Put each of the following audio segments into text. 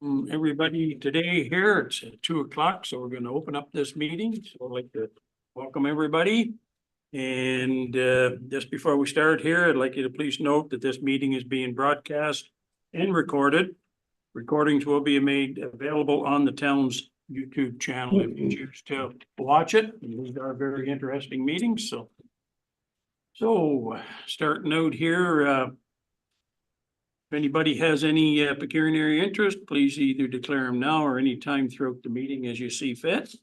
Everybody today here. It's at 2 o'clock, so we're going to open up this meeting. So I'd like to welcome everybody. And just before we start here, I'd like you to please note that this meeting is being broadcast and recorded. Recordings will be made available on the town's YouTube channel if you choose to watch it. These are very interesting meetings. So starting out here, if anybody has any pecuniary interest, please either declare them now or anytime throughout the meeting as you see fit.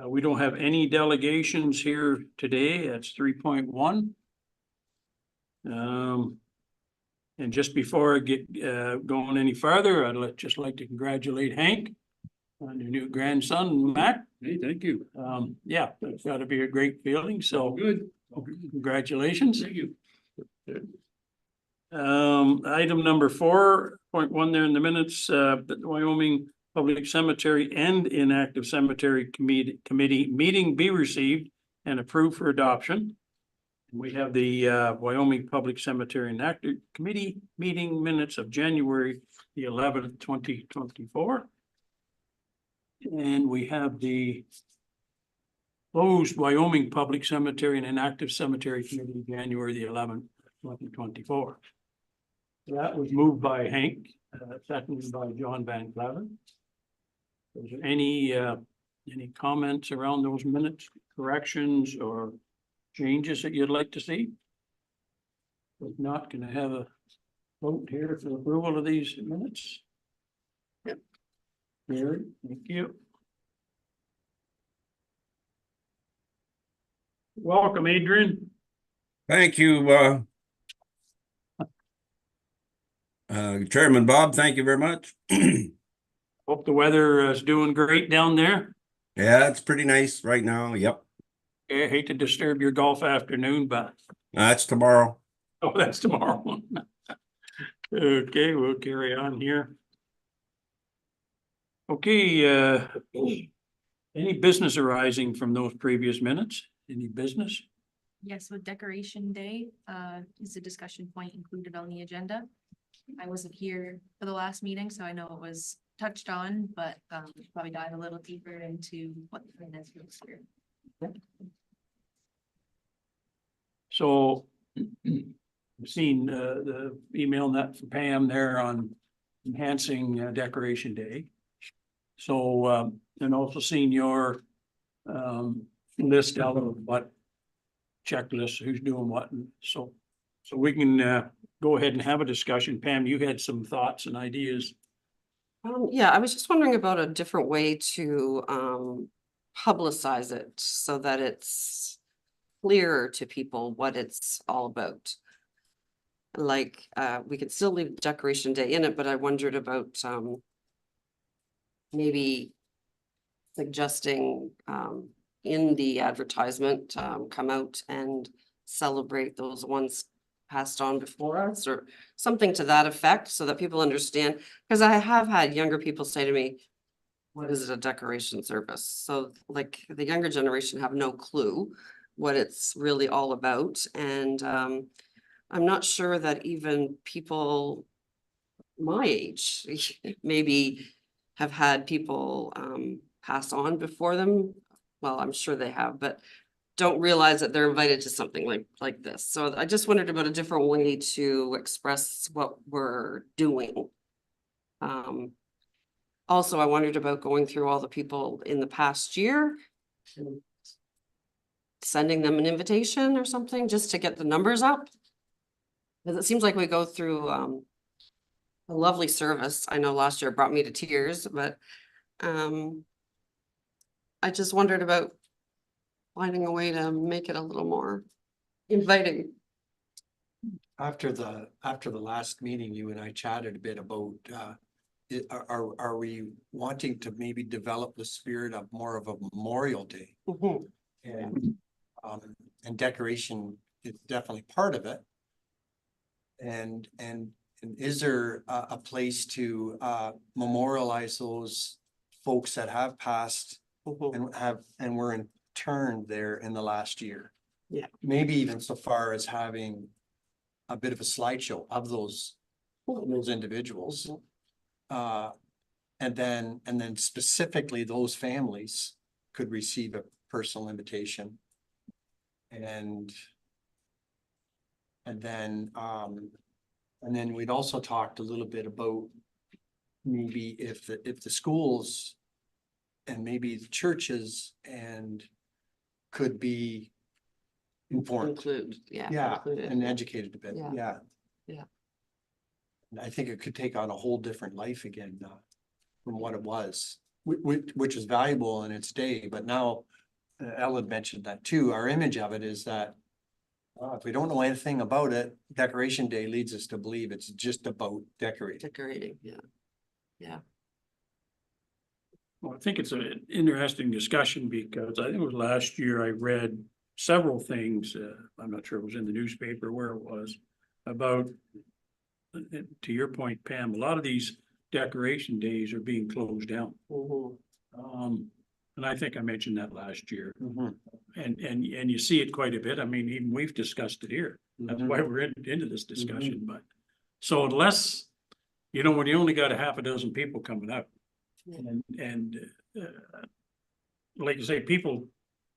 We don't have any delegations here today. That's 3.1. And just before I get going any farther, I'd just like to congratulate Hank on your new grandson, Matt. Hey, thank you. Yeah, it's got to be a great feeling. So Good. Congratulations. Thank you. Item number 4.1 there in the minutes, that the Wyoming Public Cemetery and Inactive Cemetery Committee meeting be received and approved for adoption. We have the Wyoming Public Cemetery and Inactive Committee meeting minutes of January the 11th, 2024. And we have the closed Wyoming Public Cemetery and Inactive Cemetery Committee, January the 11th, 2024. That was moved by Hank, seconded by John Van Cleven. Is there any comments around those minutes, corrections or changes that you'd like to see? If not, can I have a vote here for approval of these minutes? Yep. Gary, thank you. Welcome, Adrian. Thank you, Chairman Bob. Thank you very much. Hope the weather is doing great down there. Yeah, it's pretty nice right now. Yep. I hate to disturb your golf afternoon, but That's tomorrow. oh, that's tomorrow. Okay, we'll carry on here. Okay, any business arising from those previous minutes? Any business? Yes, with Decoration Day is a discussion point included on the agenda. I wasn't here for the last meeting, so I know it was touched on, but probably dive a little deeper into what the plan is for this year. So I've seen the email that from Pam there on enhancing Decoration Day. So and also seen your list out of what checklist, who's doing what, and so we can go ahead and have a discussion. Pam, you had some thoughts and ideas. Yeah, I was just wondering about a different way to publicize it so that it's clearer to people what it's all about. Like we could still leave Decoration Day in it, but I wondered about maybe suggesting in the advertisement, come out and celebrate those ones passed on before us or something to that effect so that people understand. Because I have had younger people say to me, what is a decoration service? So like the younger generation have no clue what it's really all about. And I'm not sure that even people my age maybe have had people pass on before them. Well, I'm sure they have, but don't realize that they're invited to something like this. So I just wondered about a different way to express what we're doing. Also, I wondered about going through all the people in the past year, and sending them an invitation or something just to get the numbers up. Because it seems like we go through a lovely service. I know last year brought me to tears, but I just wondered about finding a way to make it a little more inviting. After the last meeting, you and I chatted a bit about, are we wanting to maybe develop the spirit of more of a Memorial Day? Mm-hmm. And decoration is definitely part of it. And is there a place to memorialize those folks that have passed and were interned there in the last year? Yeah. Maybe even so far as having a bit of a slideshow of those individuals. And then specifically those families could receive a personal invitation. And then we'd also talked a little bit about maybe if the schools and maybe the churches and could be informed. Include, yeah. Yeah, include it, and yeah. educated a bit, Yeah. yeah. Yeah. And I think it could take on a whole different life again, from what it was, which is valuable in its day, but now, Ellen mentioned that too, our image of it is that if we don't know anything about it, Decoration Day leads us to believe it's just about decorating. Decorating, yeah. Well, I think it's an interesting discussion because I think it was last year I read several things, I'm not sure it was in the newspaper where it was, about, to your point, Pam, a lot of these decoration days are being closed down. Mhm. And I think I mentioned that last year, Mhm, and you see it quite a bit. I mean, even we've discussed it here. That's mhm. why we're into this discussion, but so unless, when you only got a half a dozen people coming out. Yeah. And like you say, people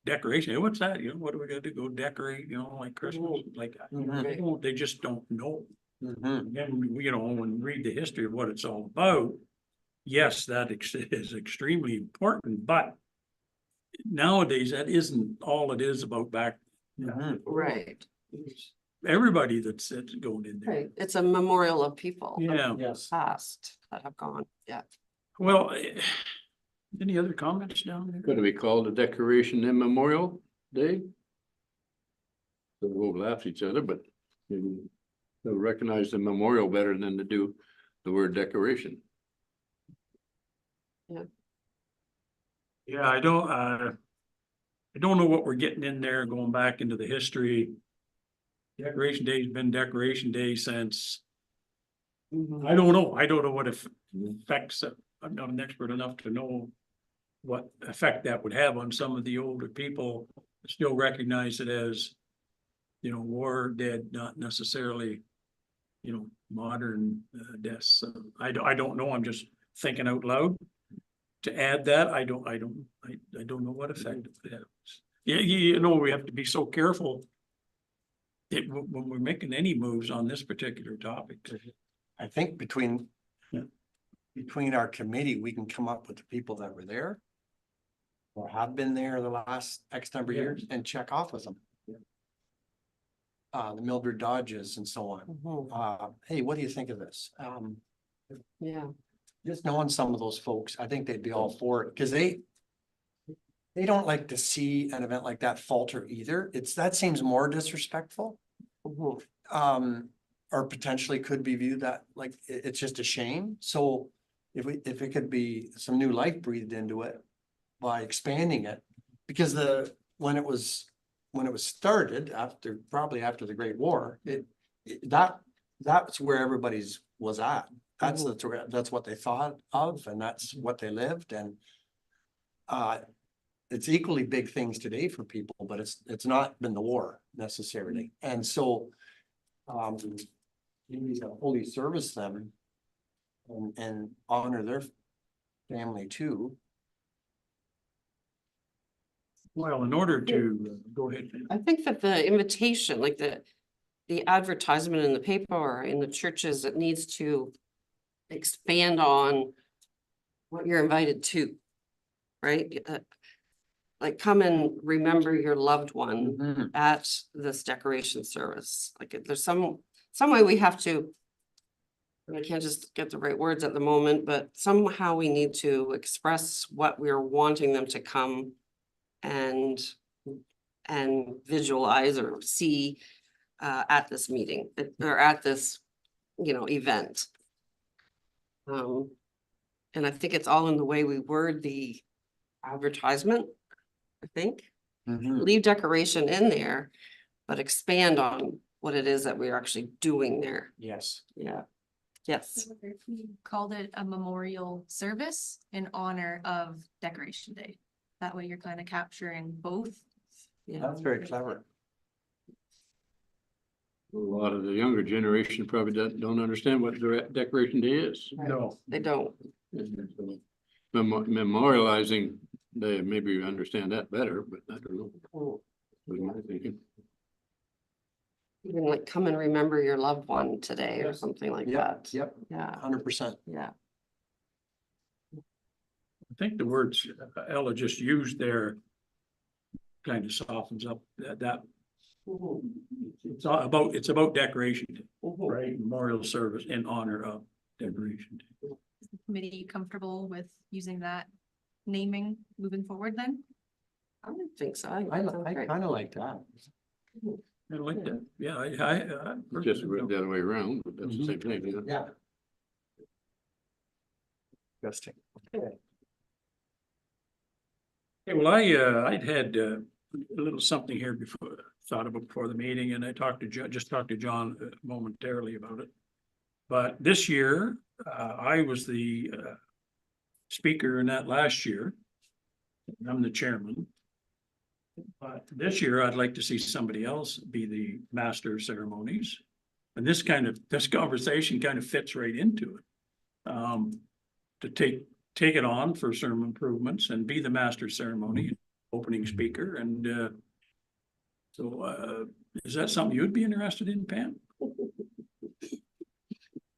decoration, "Hey, what's that? What do we gotta do? Go decorate, like Christmas, like, Mhm. they just don't know. Mhm. And, when we read the history of what it's all about, yes, that is extremely important, but nowadays, that isn't all it is about back. Mhm. Right, Everybody that's going in there. right. It's a memorial of people. of Yeah, Yes. Past that have gone, yeah. well, any other comments down there? Could it be called a Decoration and Memorial Day? So we won't laugh at each other, but maybe they'll recognize the memorial better than to do the word decoration. Yeah, I don't know what we're getting in there, going back into the history. Decoration Day's been Decoration Day since, Mhm. I don't know what effects, I'm not an expert enough to know what effect that would have on some of the older people, still recognize it as, war dead, not necessarily, modern deaths. So I don't know, I'm just thinking out loud. To add that, I don't know what effect it has. Yeah, we have to be so careful when we're making any moves on this particular topic. I think between Yeah. our committee, we can come up with the people that were there or have been there the last X number of Yeah. years and check off with them. The Mildred Dodges and so on. Mhm. Hey, what do you think of this? Yeah, Just knowing some of those folks, I think they'd be all for it, because they don't like to see an event like that falter either. That seems more disrespectful. Mhm. Or potentially could be viewed that like it's just a shame. So if it could be some new life breathed into it by expanding it, because when it was started probably after the Great War, that's where everybody's was at. That's what they thought of, and that's what they lived, and it's equally big things today for people, but it's not been the war necessarily. And so you need to fully service them and honor their family too. Well, in order to, go ahead. I think that the invitation, like the advertisement in the paper or in the churches, it needs to expand on what you're invited to, right? Like come and remember your loved one at this decoration service. Like there's some way we have to, and I can't just get the right words at the moment, but somehow we need to express what we're wanting them to come and visualize or see at this meeting or at this, event. And I think it's all in the way we word the advertisement, I think. Leave decoration in there, but expand on what it is that we're actually doing there. Yes. Yeah. Yes. We called it a memorial service in honor of Decoration Day. That way you're kind of capturing both. Yeah. That's very clever. A lot of the younger generation probably don't understand what Decoration Day is. No. They don't. Memorializing, they maybe understand that better, but I don't know. Was my thinking. Even like come and remember your loved one today or something like that. Yep, Yeah, 100%. yeah. I think the words Ella just used there kind of softens up that. It's about Decoration Day, right? Memorial service in honor of Decoration Day. Is the committee comfortable with using that naming moving forward then? I don't think so. I think I that sounds great. kind of like that. I like that. Yeah, I Just read the other way around, but that's the same thing. Isn't it? Yeah. Interesting. Okay. Okay, well, I'd had a little something here thought about before the meeting, and I just talked to John momentarily about it. But this year, I was the speaker in that last year. I'm the chairman. But this year, I'd like to see somebody else be the master of ceremonies. And this conversation kind of fits right into it. To take it on for some improvements and be the master of ceremony, opening speaker, and so is that something you'd be interested in, Pam?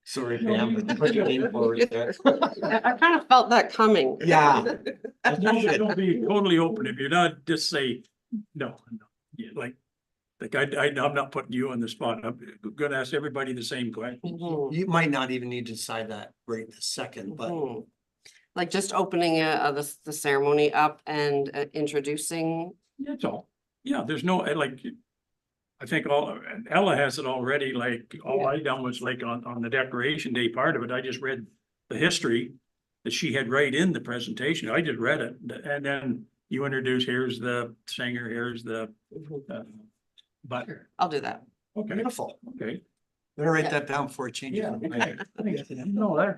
Sorry, Pam. Put your name forward there. I kind of felt that coming. Yeah. Don't be totally open. If you're not, just say, no. Yeah, like I'm not putting you on the spot. I'm gonna ask everybody the same question. Mhm. You might not even need to decide that right this second, but Mhm. Like just opening the ceremony up and introducing. That's all. Yeah, there's no, I think Ella has it already, like, all I done was like on the Decoration Day part of it, I just read the history that she had right in the presentation. I just read it, and then you introduce, here's the singer, here's the, but, I'll do that. okay, beautiful. okay. Better write that down before it changes. No, that.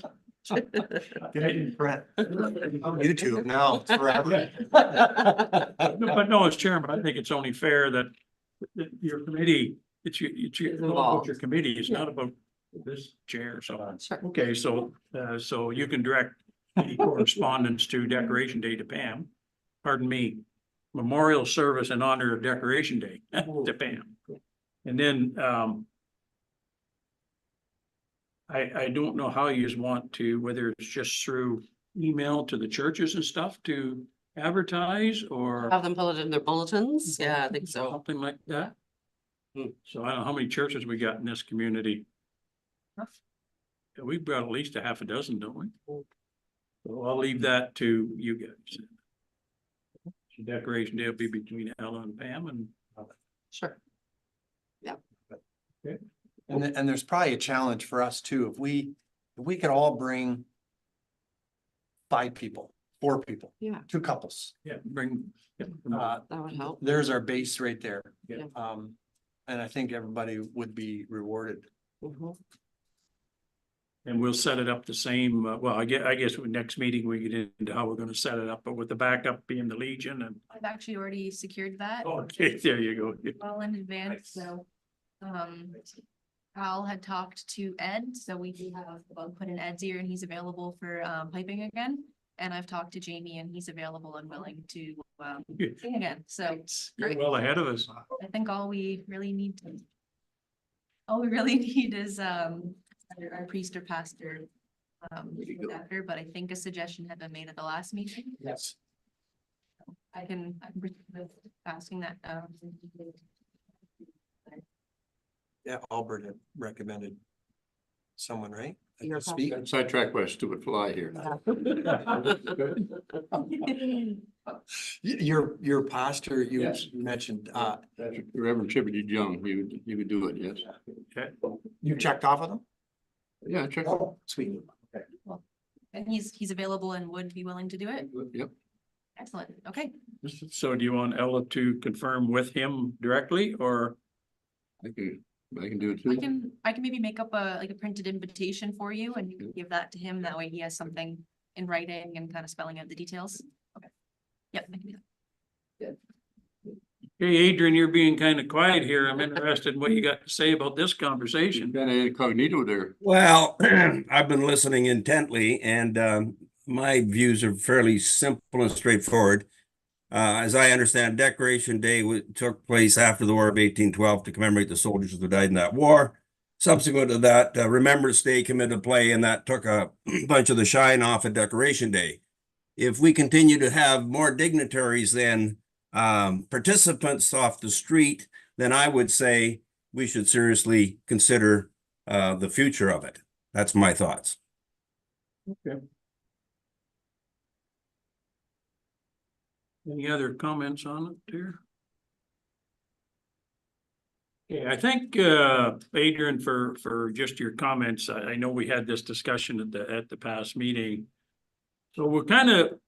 Get it in print. On YouTube now, it's forever. But no, as chairman, I think it's only fair that your committee, it's about your committee, it's not about this chair, so. Sure. Okay, so you can direct any correspondence to Decoration Day to Pam. Pardon me, memorial service in honor of Decoration Day to Pam. And then, I don't know how you want to, whether it's just through email to the churches and stuff to advertise or Have them put it in their bulletins. Yeah, I think so. something like that. Hmm. So I don't know how many churches we got in this community. Yeah, we've got at least a half a dozen, don't we? So I'll leave that to you guys. So Decoration Day will be between Ella and Pam, and Sure. And there's probably a challenge for us too. If we could all bring 5 people, 4 people. Yeah. 2 couples. yeah, bring. That would help. There's our base right there. Yeah. And I think everybody would be rewarded. Mhm. And we'll set it up the same, well, I guess with next meeting, we get into how we're gonna set it up, but with the backup being the Legion and. I've actually already secured that Okay, there you go. well in advance, so. Al had talked to Ed, so we do have, put in Ed's ear and he's available for piping again. And I've talked to Jamie and he's available and willing to sing again, so You're well ahead of us. I think all we really need is our priest or pastor. After, but I think a suggestion had been made at the last meeting. Yes. I can with asking that. Yeah, Albert had recommended someone, right? that Your could speak. Sidetrack by a stupid fly here. Your pastor, you Yes. mentioned, Reverend Chippity Young, you could do it, yes. you checked off with him? Yeah, check. Oh, sweet. And he's available and would be willing to do it. Yep. Excellent. Okay. So do you want Ella to confirm with him directly, or? I can do it I too. can maybe make up a printed invitation for you and you can give that to him. That way he has something in writing and kind of spelling out the details. Okay. Yep. I can do that. Hey, Adrian, you're being kind of quiet here. I'm interested in what you got to say about this conversation. Kind of incognito there. Well, I've been listening intently, and my views are fairly simple and straightforward. As I understand, Decoration Day took place after the War of 1812 to commemorate the soldiers who died in that war. Subsequent to that, Remembrance Day came into play, and that took a bunch of the shine off of Decoration Day. If we continue to have more dignitaries than participants off the street, then I would say we should seriously consider the future of it. That's my thoughts. Okay. Any other comments on it here? Okay, I think, Adrian, for just your comments, I know we had this discussion at the past meeting. So we'll kind of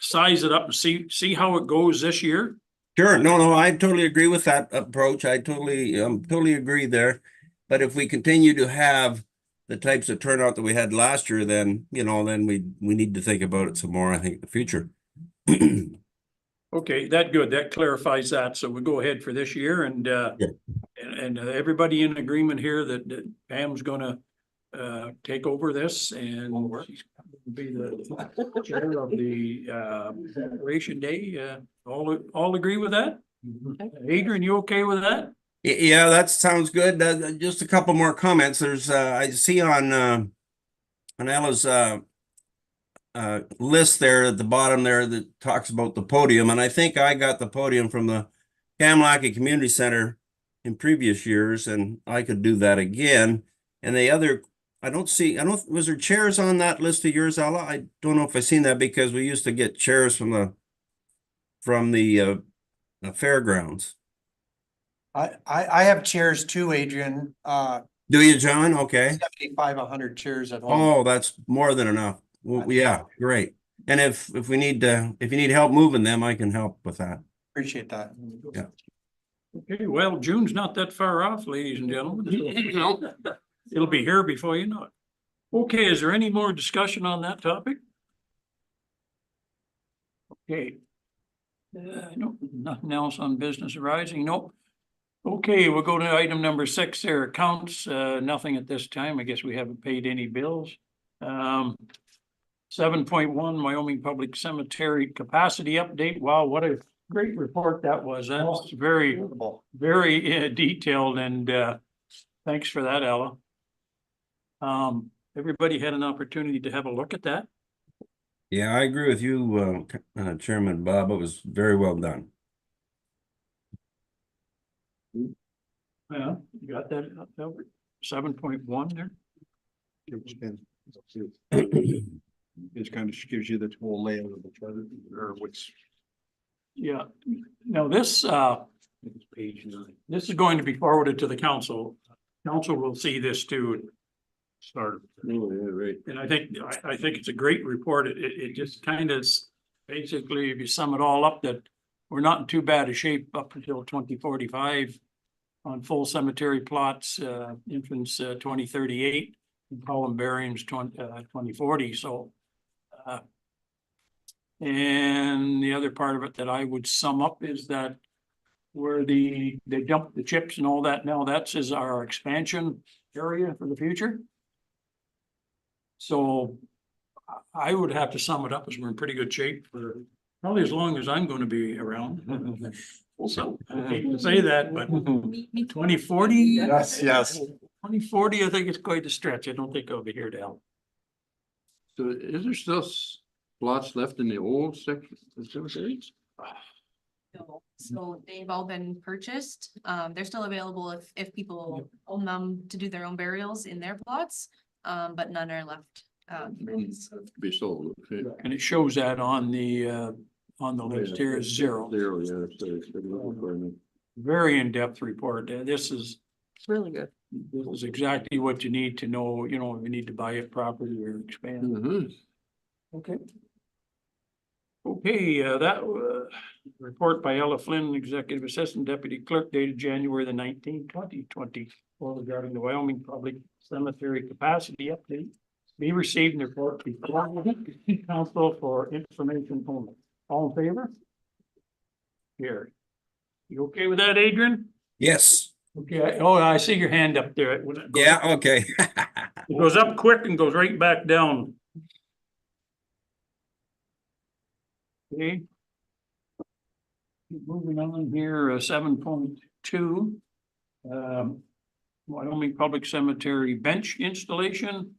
size it up and see how it goes this year. Sure. No, I totally agree with that approach. I totally agree there. But if we continue to have the types of turnout that we had last year, then, then we need to think about it some more, I think, in the future. Okay, that clarifies that. So we'll go ahead for this year and, everybody in agreement here that Pam's gonna, take over this and she's gonna be the chair of the, Decoration Day. All agree with that? Adrian, you okay with that? Yeah, that sounds good. Just a couple more comments. There's, I see on Ella's list there at the bottom there that talks about the podium, and I think I got the podium from the Kamlaki Community Center in previous years, and I could do that again. And the other, was there chairs on that list of yours, Ella? I don't know if I've seen that because we used to get chairs from the fairgrounds. I have chairs too, Adrian, Do you, John? Okay. 75, 100 chairs at home. Oh, that's more than enough. Well, yeah, great. And if you need help moving them, I can help with that. Appreciate that. Yeah. Okay, well, June's not that far off, ladies and gentlemen. It'll be here before you know it. Okay, is there any more discussion on that topic? Okay. Nope, nothing else on business arising, nope. Okay, we'll go to item number 6 there, accounts, nothing at this time. I guess we haven't paid any bills. 7.1 Wyoming Public Cemetery capacity update. Wow, what a great report that was. That's very, very detailed, and thanks for that, Ella. Everybody had an opportunity to have a look at that. Yeah, I agree with you, Chairman Bob. It was very well done. Yeah, you got that over 7.1 there? It kind of gives you the whole layout of the chart or what's. Yeah, now this, Page 9. this is going to be forwarded to the council. Council will see this too. Start. Oh, yeah, right. And I think it's a great report. It just kind of basically, if you sum it all up, that we're not in too bad a shape up until 2045 on full cemetery plots, infants 2038, and columbariums 2040. So, and the other part of it that I would sum up is that where they dump the chips and all that now, is our expansion area for the future. So I would have to sum it up as we're in pretty good shape for probably as long as I'm going to be around. So I hate to say that, but 2040. Yes. 2040, I think it's quite a stretch. I don't think I'll be here to help. So is there still lots left in the old section? So they've all been purchased. They're still available if people own them to do their own burials in their plots. But none are left. Be sold. Okay. And it shows that on the list here is 0. Zero, yeah. So it's been looking for me. Very in-depth report. This is Really good. exactly what you need to know, if you need to buy it properly or expand. Mhm. Okay. Okay, that report by Ella Flynn, Executive Assistant Deputy Clerk, dated January the 19th, 2024, regarding the Wyoming Public Cemetery Capacity Update. Be received and report before Council for information only. All in favor? carried. You okay with that, Adrian? Yes, Okay, oh, I see your hand up there. yeah, okay. It goes up quick and goes right back down. Okay. Keep moving on here, 7.2. Wyoming Public Cemetery bench installation.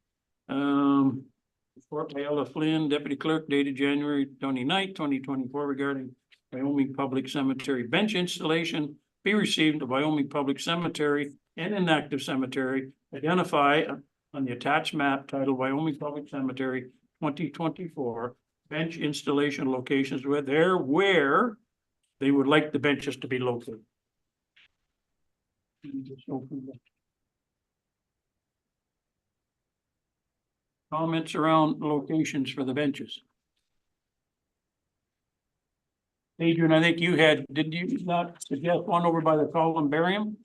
Report by Ella Flynn, Deputy Clerk, dated January 29th, 2024, regarding Wyoming Public Cemetery bench installation. Be received to Wyoming Public Cemetery and Inactive Cemetery. Identify on the attached map titled Wyoming Public Cemetery 2024 bench installation locations where they would like the benches to be located. Just open the comments around locations for the benches. Adrian, I think you did you not suggest one over by the columbarium?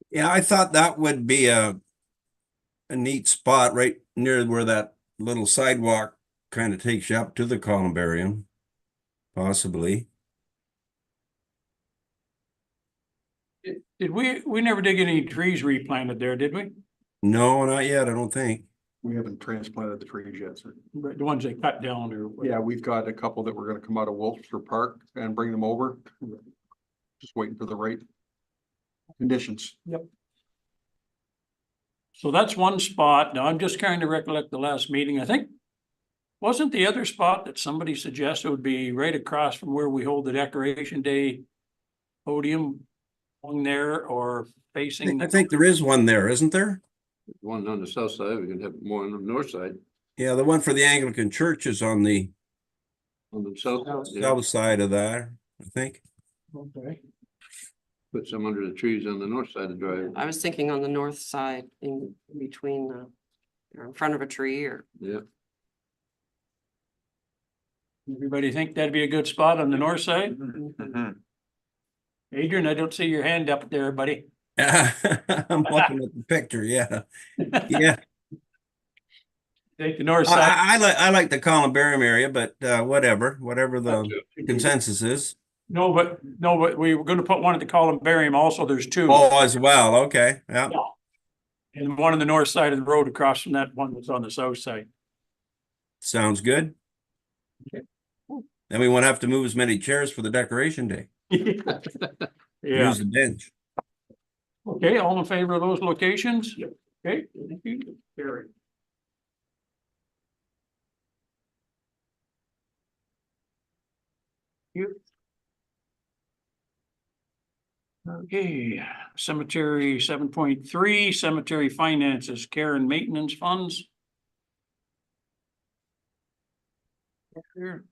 Yeah, I thought that would be a neat spot right near where that little sidewalk kind of takes you up to the columbarium, possibly. Did we never did get any trees replanted there, did we? No, not yet, I don't think. We haven't transplanted the trees yet, sir. The ones they cut down or? Yeah, we've got a couple that we're gonna come out of Wolfster Park and bring them over. Just waiting for the right conditions. So that's one spot. Now I'm just trying to recollect the last meeting. I think, wasn't the other spot that somebody suggested would be right across from where we hold the Decoration Day podium along there or facing? I think there is one there, isn't there? One on the south side, we can have more on the north side, Yeah, the one for the Anglican church is on the on the south. Yeah, south side of that, I think. Okay. put some under the trees on the north side of the drive. I was thinking on the north side in between or in front of a tree or. Yeah, Everybody think that'd be a good spot on the north side? Adrian, I don't see your hand up there, buddy. I'm looking at the picture, yeah. Yeah, Take the north side. I like the columbarium area, but whatever the consensus is. No, but we were gonna put one at the columbarium also. There's two. Oh, as well, okay, yeah. And one on the north side of the road across from that one that's on the south side. Sounds good. Okay. Then we won't have to move as many chairs for the decoration day. Yeah, Use the bench. okay, all in favor of those locations? Okay, thank you. Carry. You. Okay, cemetery 7.3, cemetery finances, care and maintenance funds. Here.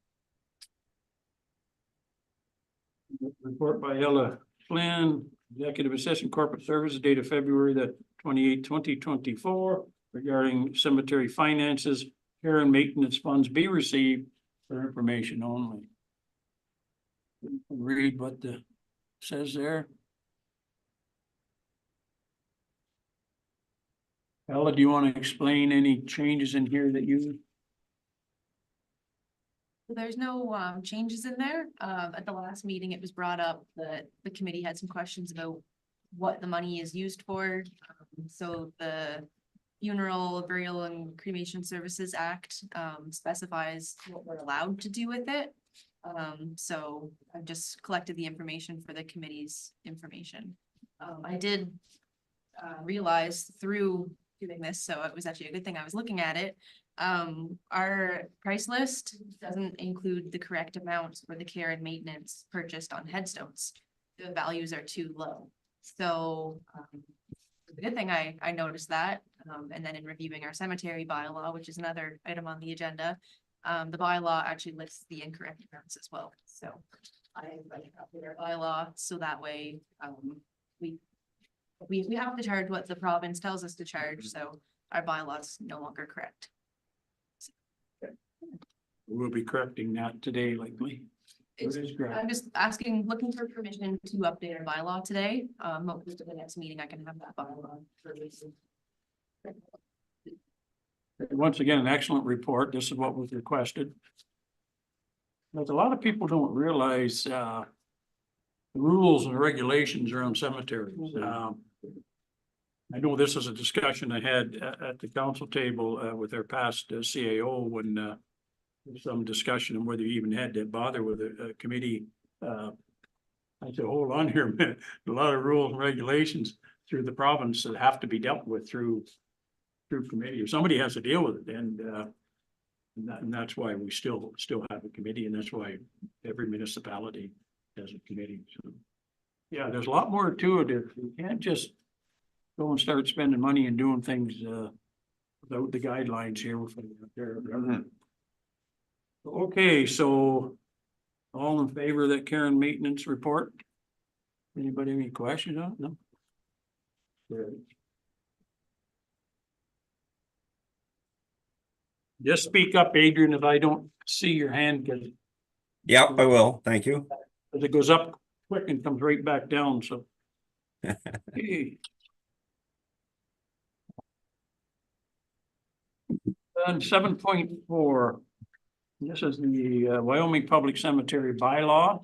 Report by Ella Flynn, Executive Assistant Corporate Services, dated February the 28th, 2024, regarding cemetery finances, care and maintenance funds be received for information only. Read what the says there. Ella, do you want to explain any changes in here that you? There's no changes in there. At the last meeting, it was brought up that the committee had some questions about what the money is used for. So the Funeral, Burial and Cremation Services Act specifies what we're allowed to do with it. So I've just collected the information for the committee's information. I did realize through doing this, so it was actually a good thing I was looking at it. Our price list doesn't include the correct amounts for the care and maintenance purchased on headstones. The values are too low. So it's a good thing I noticed that. And then in reviewing our cemetery bylaw, which is another item on the agenda, the bylaw actually lists the incorrect amounts as well. So I updated our bylaw so that way we have to charge what the province tells us to charge. So our bylaw is no longer correct. We'll be correcting that today likely. What is correct? I'm just looking for permission to update our bylaw today. Hopefully for the next meeting, I can have that bylaw released. Once again, an excellent report. This is what was requested. But a lot of people don't realize, rules and regulations around cemeteries. I know this is a discussion I had at the council table with our past CAO when some discussion of whether you even had to bother with a committee. I said, hold on here a minute, a lot of rules and regulations through the province that have to be dealt with through committee, or somebody has to deal with it, and that's why we still have a committee, and that's why every municipality has a committee. So, yeah, there's a lot more to it. You can't just go and start spending money and doing things without the guidelines here. Okay, so all in favor of that care and maintenance report? Anybody have any questions on it? No? Good. Just speak up, Adrian, if I don't see your hand, because Yep, I will. Thank you. it goes up quick and comes right back down, so. Okay. And 7.4. This is the Wyoming Public Cemetery bylaw.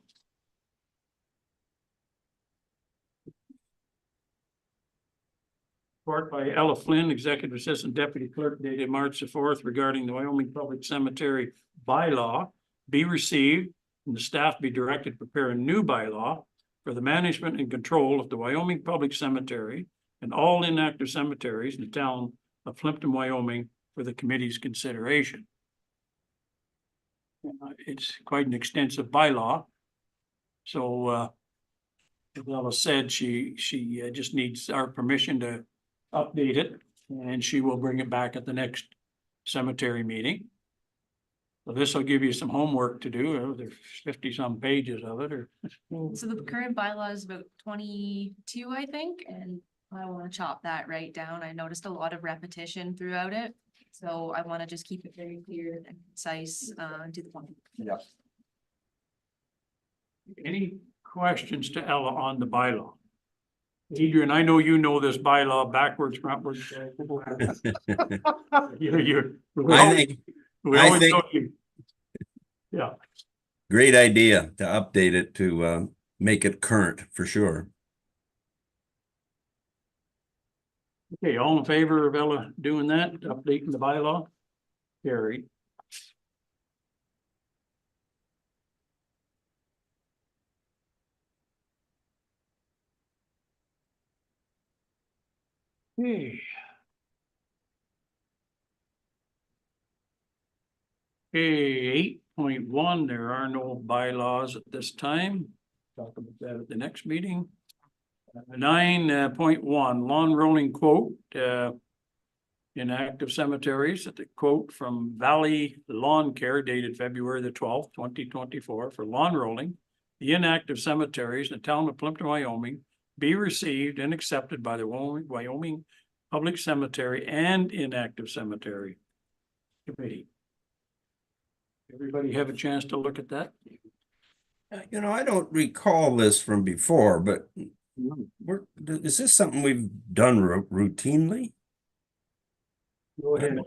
Report by Ella Flynn, Executive Assistant Deputy Clerk, dated March the 4th, regarding the Wyoming Public Cemetery bylaw be received, and the staff be directed to prepare a new bylaw for the management and control of the Wyoming Public Cemetery and all inactive cemeteries in the town of Plympton-Wyoming for the committee's consideration. It's quite an extensive bylaw. So as Ella said, she just needs our permission to update it, and she will bring it back at the next cemetery meeting. So this will give you some homework to do. There's 50-some pages of it, or. So the current bylaw is about 22, I think, and I want to chop that right down. I noticed a lot of repetition throughout it. So I want to just keep it very clear and concise, to the point. Yeah. Any questions to Ella on the bylaw? Adrian, I know you know this bylaw backwards, frontwards. I think We I always think- know you. Yeah, great idea to update it to make it current for sure. okay, all in favor of Ella doing that, updating the bylaw? Carried. Okay. Okay, 8.1, there are no bylaws at this time. Talk about that at the next meeting. 9.1, lawn rolling quote, in active cemeteries, at the quote from Valley Lawn Care dated February the 12th, 2024 for lawn rolling. The inactive cemeteries in the town of Plympton, Wyoming, be received and accepted by the Wyoming Public Cemetery and Inactive Cemetery Committee. Everybody have a chance to look at that? You know, I don't recall this from before, but is this something we've done routinely? Go ahead.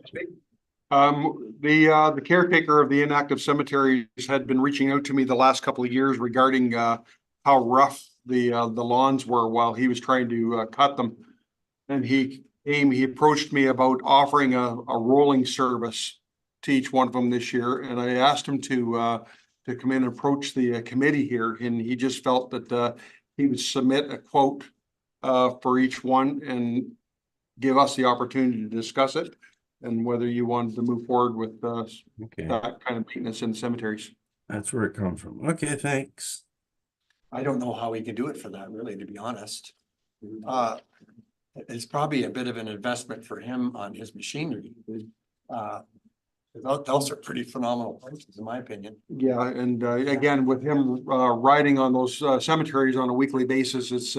The caretaker of the inactive cemeteries had been reaching out to me the last couple of years regarding how rough the lawns were while he was trying to cut them. And he approached me about offering a rolling service to each one of them this year, and I asked him to come in and approach the committee here, and he just felt that he would submit a quote for each one and give us the opportunity to discuss it, and whether you wanted to move forward with Okay, that kind of maintenance in cemeteries. that's where it comes from. Okay, thanks. I don't know how we can do it for that, really, to be honest. It's probably a bit of an investment for him on his machinery. Those are pretty phenomenal prices, in my opinion. Yeah, and again, with him riding on those cemeteries on a weekly basis, it's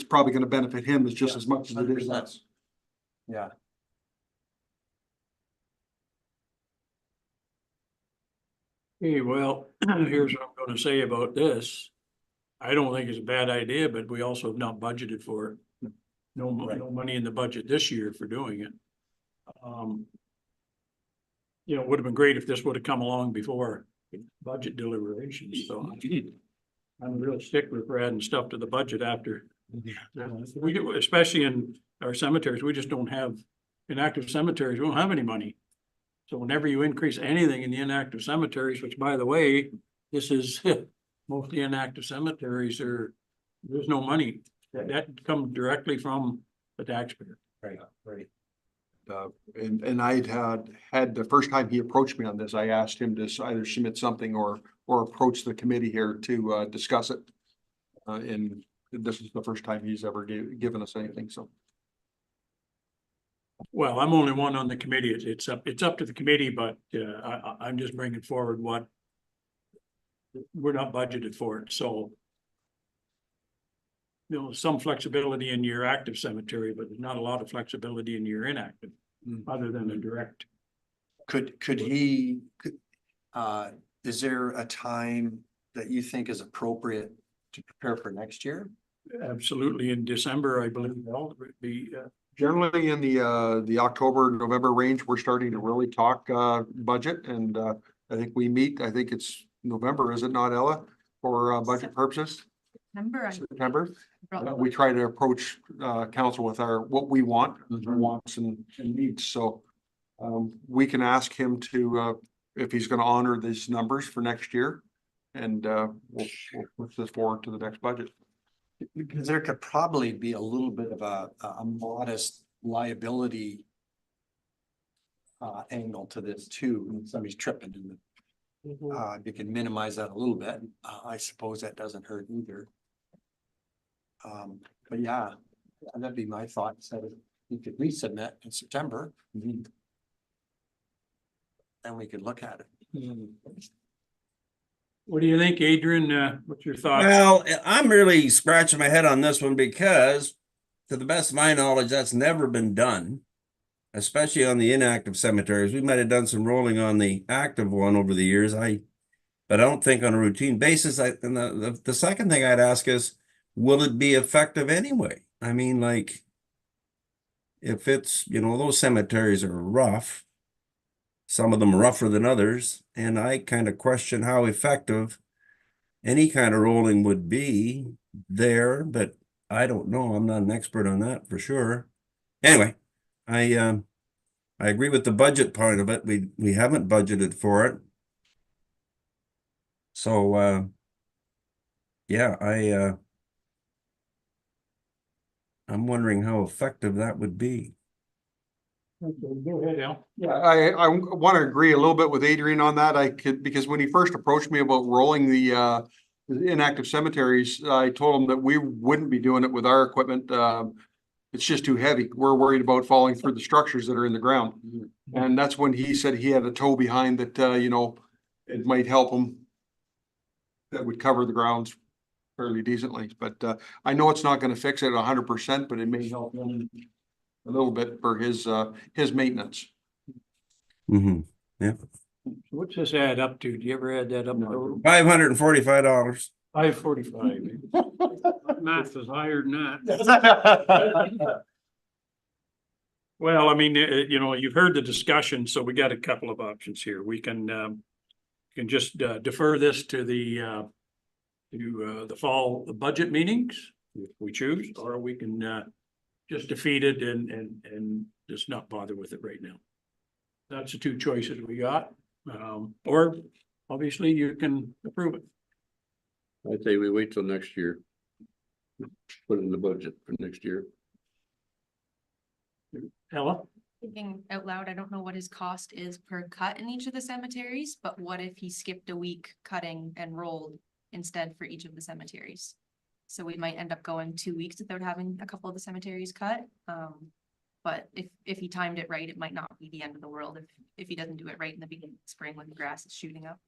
probably going to benefit him just as much as it is 100%. us. Yeah. Okay, well, here's what I'm gonna say about this. I don't think it's a bad idea, but we also have not budgeted for it. No money in the budget this year for doing it. You know, it would have been great if this would have come along before budget deliberations, so. I'm a real stickler for adding stuff to the budget after. We do, especially in our cemeteries, we just don't have, inactive cemeteries, we don't have any money. So whenever you increase anything in the inactive cemeteries, which by the way, this is mostly inactive cemeteries there's no money. That comes directly from the taxpayer. Right, right. And I'd had the first time he approached me on this, I asked him to either submit something or approach the committee here to discuss it. And this is the first time he's ever given us anything, so. Well, I'm only one on the committee. It's up to the committee, but I'm just bringing forward what we're not budgeted for it, so. You know, some flexibility in your active cemetery, but there's not a lot of flexibility in your inactive, other than a direct. Could is there a time that you think is appropriate to prepare for next year? Absolutely, in December, I believe, that'll be, Generally in the October, November range, we're starting to really talk budget, and I think we meet, I think it's November, is it not, Ella? For budget purposes, Remember, September. I We try to approach council with what we want, our wants and needs, so we can ask him to if he's gonna honor these numbers for next year. And we'll push this forward to the next budget. Because there could probably be a little bit of a modest liability angle to this too, when somebody's tripping in the, you can minimize that a little bit. I suppose that doesn't hurt either. But yeah, that'd be my thought, so you could resubmit in September. Then we could look at it. what do you think, Adrian? What's your thought? Well, I'm really scratching my head on this one because to the best of my knowledge, that's never been done. Especially on the inactive cemeteries. We might have done some rolling on the active one over the years. But I don't think on a routine basis. And the second thing I'd ask is, will it be effective anyway? I mean, like, if it's, those cemeteries are rough, some of them rougher than others, and I kind of question how effective any kind of rolling would be there, but I don't know. I'm not an expert on that for sure. Anyway, I agree with the budget part of it. We haven't budgeted for it. So yeah, I'm wondering how effective that would be. Go ahead, Al. Yeah, I want to agree a little bit with Adrian on that. Because when he first approached me about rolling the inactive cemeteries, I told him that we wouldn't be doing it with our equipment. It's just too heavy. We're worried about falling through the structures that are in the ground. And that's when he said he had a toe behind that, it might help him. That would cover the grounds fairly decently, but I know it's not going to fix it 100%, but it may help him a little bit for his maintenance. Mm-hmm. Yeah. What's this add up to? Do you ever add that up? $545. 545. Math is higher than that. Well, I mean, you've heard the discussion, so we got a couple of options here. We can just defer this to the fall budget meetings if we choose, or we can just defeat it and just not bother with it right now. That's the two choices we got. Or obviously you can approve it. I'd say we wait till next year. Put it in the budget for next year. Ella? thinking out loud, I don't know what his cost is per cut in each of the cemeteries, but what if he skipped a week cutting and rolled instead for each of the cemeteries? So we might end up going 2 weeks without having a couple of the cemeteries cut. But if he timed it right, it might not be the end of the world if he doesn't do it right in the beginning of spring when the grass is shooting up.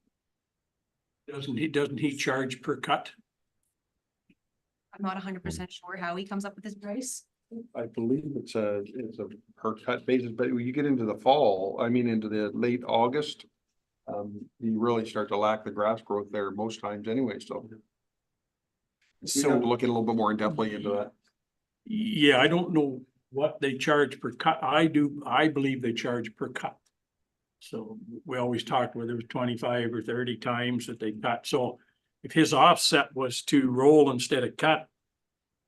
Doesn't he charge per cut? I'm not 100% sure how he comes up with his price. I believe it's a per cut basis, but when you get into the fall, into the late August, you really start to lack the grass growth there most times anyway, so. We have to look in a little bit more in depthly into that. Yeah, I don't know what they charge per cut. I believe they charge per cut. So we always talked whether it was 25 or 30 times that they cut. So if his offset was to roll instead of cut,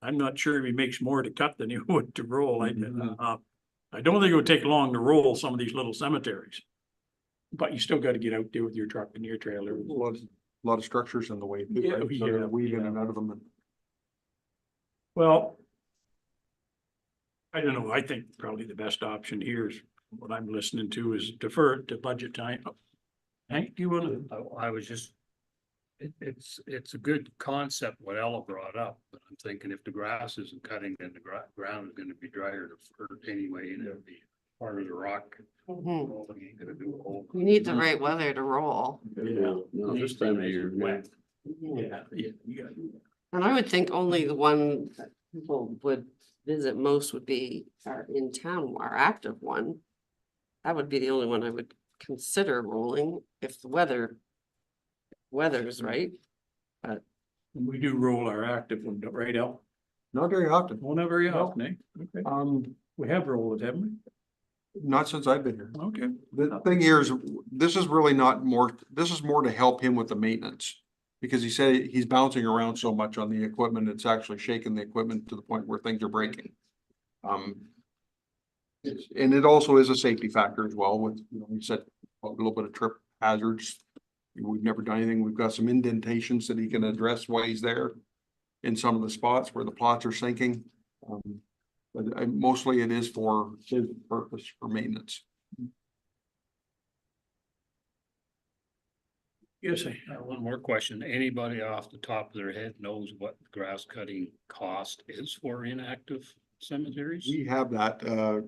I'm not sure if he makes more to cut than he would to roll. I don't think it would take long to roll some of these little cemeteries. But you still gotta get out there with your truck and your trailer. A lot of structures in the way. too, Yeah, right? So they're yeah, weaving yeah. and out of them. Well, I don't know. I think probably the best option here is what I'm listening to is defer it to budget time. Hank, do you wanna? I was just, it's a good concept what Ella brought up, but I'm thinking if the grass isn't cutting, then the ground is gonna be drier to hurt anyway, and it'll be part of the rock. Mhm. rolling ain't gonna do a whole. You need the right weather to roll. Yeah, no, this time of year, man. Yeah, yeah. You got And I would think only the one that people would visit most would be our in town, our active one. That would be the only one I would consider rolling if the weather is right. We do roll our active one, right, Al? Not very often. Well, not very often, eh? Okay. We have rolled it, haven't Not since I've been here. we? Okay. The thing here is, this is really not more, this is more to help him with the maintenance. Because he said he's bouncing around so much on the equipment, it's actually shaking the equipment to the point where things are breaking. And it also is a safety factor as well with, you know, we said a little bit of trip hazards. We've never done anything. We've got some indentations that he can address while he's there. In some of the spots where the plots are sinking. But mostly it is for his purpose for maintenance. Yes, One more question. Anybody off the top of their head knows what the grass cutting cost is for inactive cemeteries? We have that,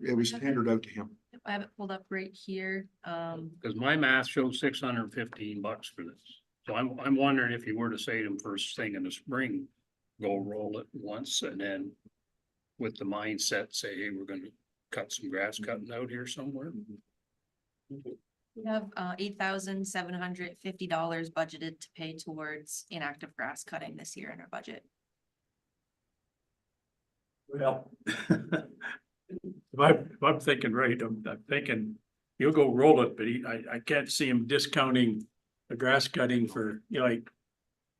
it was tendered out to him. I have it pulled up right here. Cause my math shows $615 for this. So I'm wondering if you were to say to them first thing in the spring, go roll it once and then with the mindset, say, hey, we're gonna cut some grass cutting out here somewhere. We have $8,750 budgeted to pay towards inactive grass cutting this year in our budget. well. If I'm thinking right, I'm thinking he'll go roll it, but I can't see him discounting the grass cutting for, you know, like.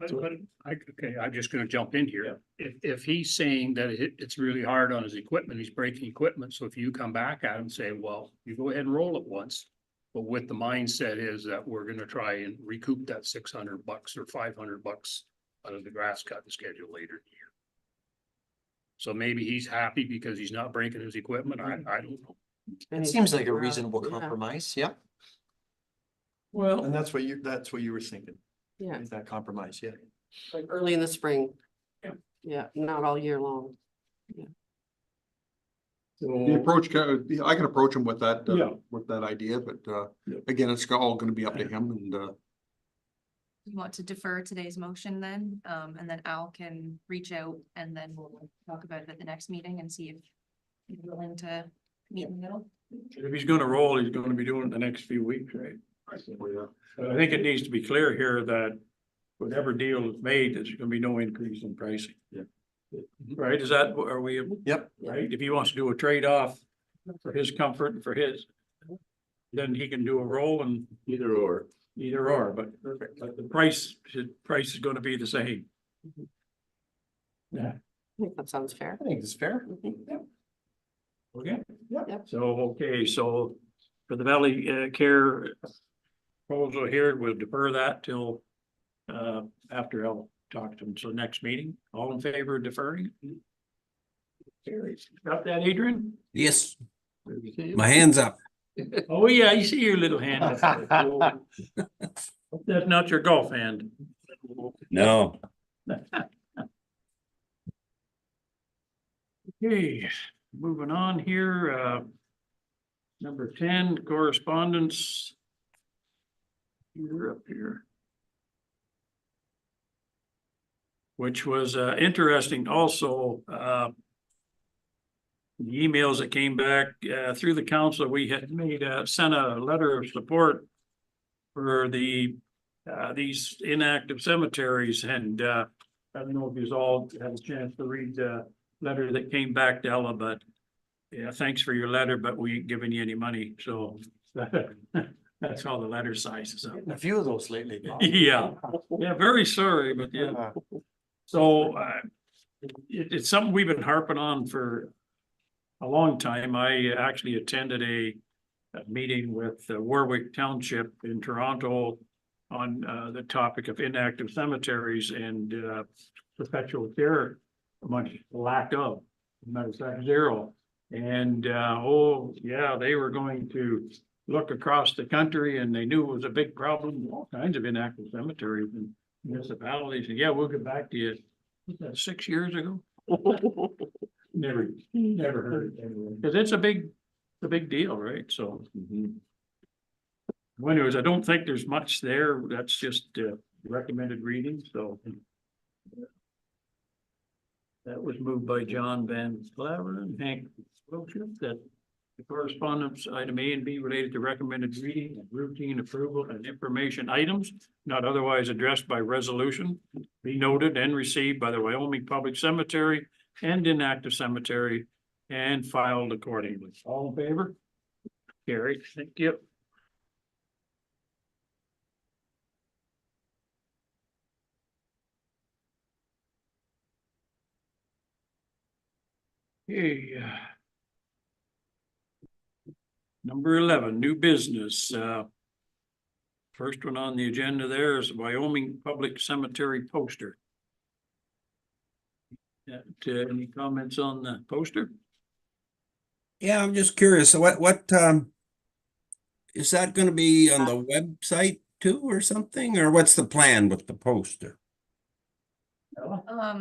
Okay, I'm just gonna jump in here. If he's saying that it's really hard on his equipment, he's breaking equipment, so if you come back at him and say, well, you go ahead and roll it once. But with the mindset is that we're gonna try and recoup that $600 or $500 out of the grass cutting schedule later in the year. So maybe he's happy because he's not breaking his equipment, I don't know. It seems like a Yeah. reasonable compromise, yeah. Well, And that's what you were thinking, Yeah, is that compromise, yeah. like early in the spring. Yeah. Yeah, not all year long. The approach, I can approach him with that, Yeah. with that idea, but, Yeah. again, it's all gonna be up to him and, You want to defer today's motion then, and then Al can reach out and then we'll talk about it at the next meeting and see if he's willing to meet in the middle. if he's gonna roll, he's gonna be doing it the next few weeks, right? But I think it needs to be clear here that whatever deal is made, there's gonna be no increase in pricing. Yeah. Right, is that, are we, Yep. right, if he wants to do a trade-off for his comfort and for his. Then he can do a roll and Either or. either or, but the price is gonna be the same. Yeah, I think that sounds fair. I think it's fair. okay. Yep. So, okay, so for the Valley Care proposal here, we'll defer that till after I'll talk to him. So next meeting, all in favor of deferring? Got that, Adrian? Yes, my hand's up. Oh, yeah, I see your little hand. up there. Hope that's not your golf hand. No. Okay, moving on here, number 10, correspondence. You're up here. Which was interesting also, the emails that came back through the council, we had made sent a letter of support for the these inactive cemeteries, and I don't know if you all had a chance to read the letter that came back to Ella, but yeah, thanks for your letter, but we ain't giving you any money, so That's how the letter sizes up. A few of those lately. Bob. Yeah, yeah, very sorry, but yeah. So, it's something we've been harping on for a long time. I actually attended a meeting with Warwick Township in Toronto on, the topic of inactive cemeteries and, perpetual care, much lack of, matter of fact, zero. And, oh, yeah, they were going to look across the country and they knew it was a big problem, all kinds of inactive cemeteries and municipalities. And yeah, we'll get back to you. Was that 6 years ago? Never heard it. Cause it's a big deal, right? So. Well, anyways, I don't think there's much there. That's just recommended reading, so. That was moved by John Van Claveren and Hank Wiltshire, that the correspondence item A and B related to recommended reading and routine approval and information items not otherwise addressed by resolution be noted and received by the Wyoming Public Cemetery and Inactive Cemetery and filed accordingly. All in favor? Carried. Thank you. Okay. Number 11, new business. First one on the agenda there is Wyoming Public Cemetery poster. Any comments on the poster? Yeah, I'm just curious, so what, is that gonna be on the website too or something, or what's the plan with the poster?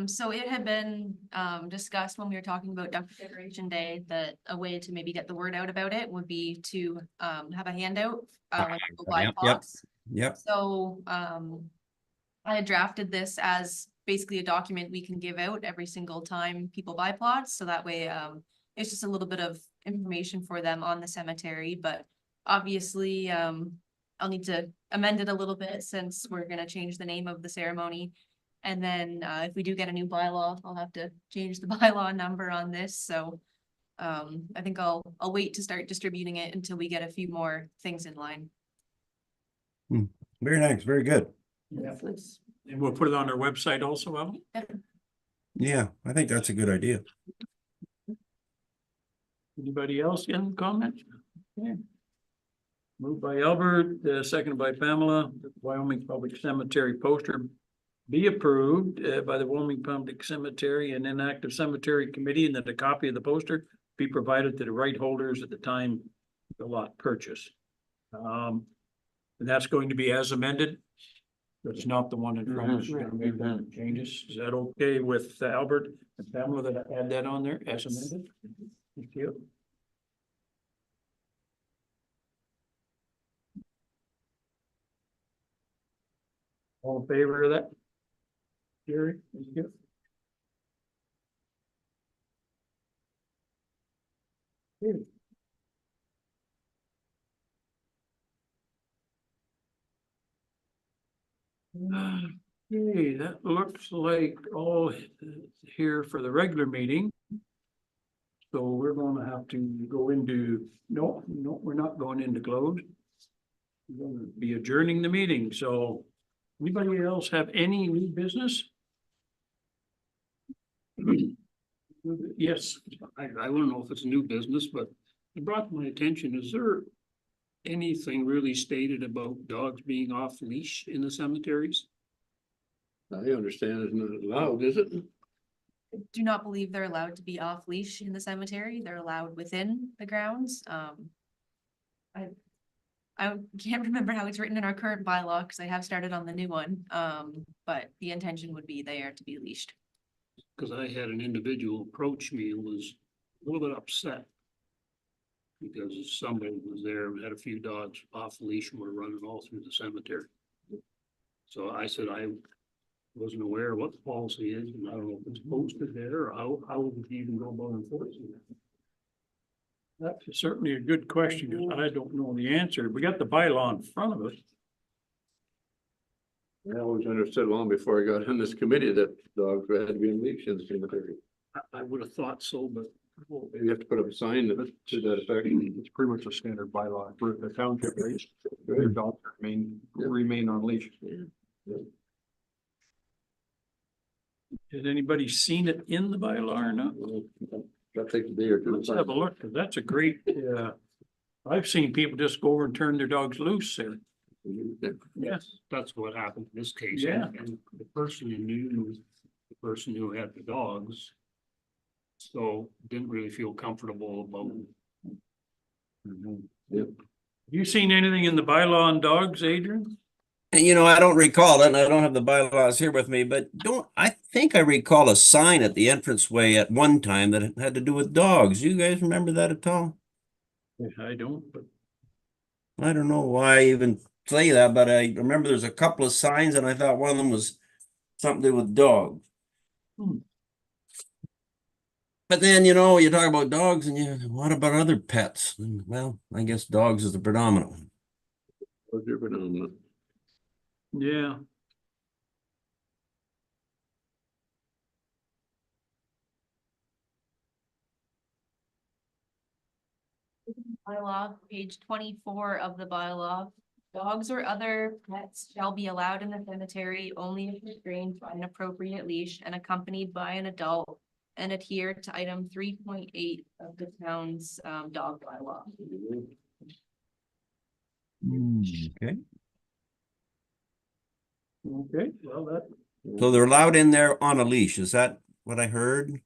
So it had been, discussed when we were talking about Decoration Day, that a way to maybe get the word out about it would be to, have a handout, like go buy Yep, plots. Yep, So, I had drafted this as basically a document we can give out every single time people buy plots, so that way, it's just a little bit of information for them on the cemetery, but obviously, I'll need to amend it a little bit since we're gonna change the name of the ceremony. And then, if we do get a new bylaw, I'll have to change the bylaw number on this, so. I think I'll wait to start distributing it until we get a few more things in line. very nice, very good. Yeah. And we'll put it on our website also, Alan? Yeah, I think that's a good idea. Anybody else got any comments? Okay. Moved by Albert, seconded by Pamela, the Wyoming Public Cemetery poster be approved by the Wyoming Public Cemetery and Inactive Cemetery Committee, and that a copy of the poster be provided to the right holders at the time of the lot purchase. And that's going to be as amended. It's not the one in front of us. We're gonna make that changes. Is that okay with Albert and Pamela that I add that on there as amended? Thank you. All in favor of that? Jerry, thank you. Okay. Okay, that looks like all here for the regular meeting. So we're gonna have to go into, no, we're not going into close. We're gonna be adjourning the meeting, so anybody else have any new business? Yes, I don't know if it's a new business, but it brought to my attention, is there anything really stated about dogs being off leash in the cemeteries? I understand it's not allowed, is it? I do not believe they're allowed to be off leash in the cemetery. They're allowed within the grounds. I can't remember how it's written in our current bylaw, because I have started on the new one. But the intention would be they are to be leashed. Cause I had an individual approach me and was a little bit upset. Because somebody was there and had a few dogs off leash and were running all through the cemetery. So I said, I wasn't aware of what the policy is, and I don't know if it's posted there, or how would you even go about enforcing that? That's certainly a good question, because I don't know the answer. We got the bylaw in front of us. I always understood long before I got in this committee that dogs had to be in leash in the cemetery. I would have thought so, but You have to put up a sign that to that effect. It's pretty much a standard bylaw for the township, right? Their dogs remain on leash. Has anybody seen it in the bylaw or not? That takes a day or two. Let's have a look, because that's a great, I've seen people just go over and turn their dogs loose there. Yes. That's what happened in this case. Yeah. And the person who knew, the person who had the dogs. So didn't really feel comfortable about. You seen anything in the bylaw on dogs, Adrian? And you know, I don't recall it, and I don't have the bylaws here with me, but I think I recall a sign at the entranceway at one time that had to do with dogs. You guys remember that at all? I don't, but I don't know why I even say that, but I remember there's a couple of signs and I thought one of them was something to do with dogs. But then, you know, you talk about dogs and what about other pets? And, well, I guess dogs is the predominant one. yeah. Bylaw, page 24 of the bylaw. Dogs or other pets shall be allowed in the cemetery only if restrained by an appropriate leash and accompanied by an adult, and adhere to item 3.8 of the town's dog bylaw. Okay. Okay, well, that, So they're allowed in there on a leash. Is that what I heard?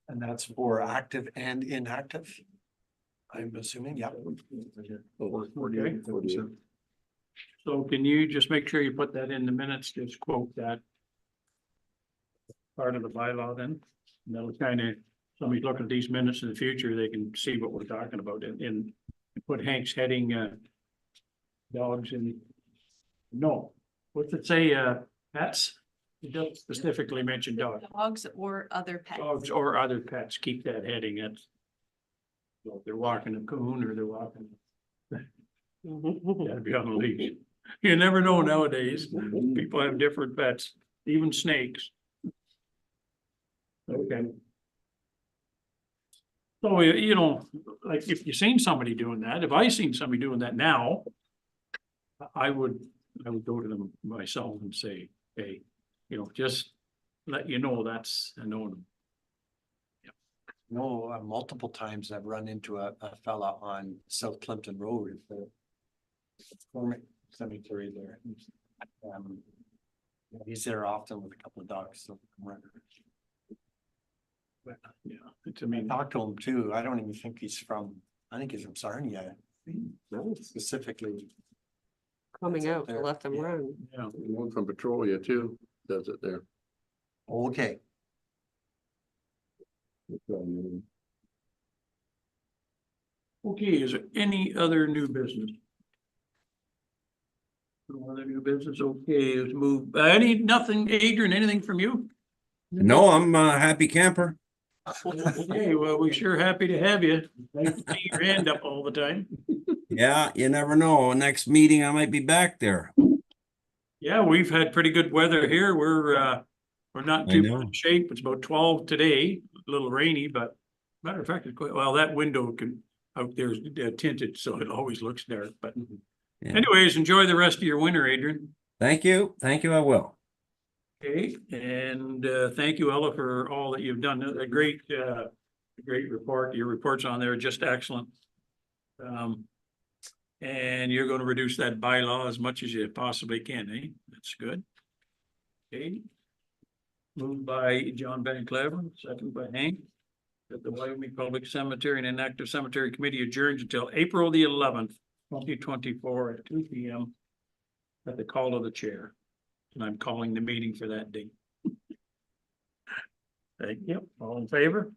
And that's for active and inactive? I'm assuming, yeah. okay. So can you just make sure you put that in the minutes, just quote that part of the bylaw then? And that'll kind of, somebody's looking at these minutes in the future, they can see what we're talking about in put Hank's heading, dogs in, no, what's it say, pets? It doesn't specifically mention dogs. Dogs or other pets. Dogs or other pets, keep that heading, that's. So if they're walking a coon or they're walking. Gotta be on a leash. You never know nowadays, people have different pets, even snakes. Okay. So, you know, like if you seen somebody doing that, if I seen somebody doing that now. I would go to them myself and say, hey, you know, just let you know that's a no. No, multiple times I've run into a fella on South Plympton Road, the Cormick Cemetery there. He's there often with a couple of dogs, so. Yeah, it's, I I mean, talked to him too. I don't even think he's from, I think he's from Sarnia. Specifically. Coming That's up out to there. let them Yeah. run. yeah, One from Petrolia too, does it there. Okay, okay, is there any other new business? No other new business, okay, let's move, nothing, Adrian, anything from you? No, I'm a happy camper. Okay, well, we're sure happy to have you. Nice to see your hand up all the time. Yeah, you never know. Next meeting, I might be back there. Yeah, we've had pretty good weather here. We're not I too know. bad shape. It's about 12 today, a little rainy, but matter of fact, it's quite, well, that window can, out there is tinted, so it always looks dark, but Yeah. anyways, enjoy the rest of your winter, Adrian. Thank you. Thank you, I will. Okay, and thank you, Ella, for all that you've done. A great report. Your reports on there are just excellent. And you're going to reduce that bylaw as much as you possibly can, eh? That's good. Okay. Moved by John Van Clever, second by Hank. That the Wyoming Public Cemetery and Inactive Cemetery Committee adjourns until April the 11th, 2024 at 2 p.m. at the call of the chair. And I'm calling the meeting for that date. Thank you. All in favor?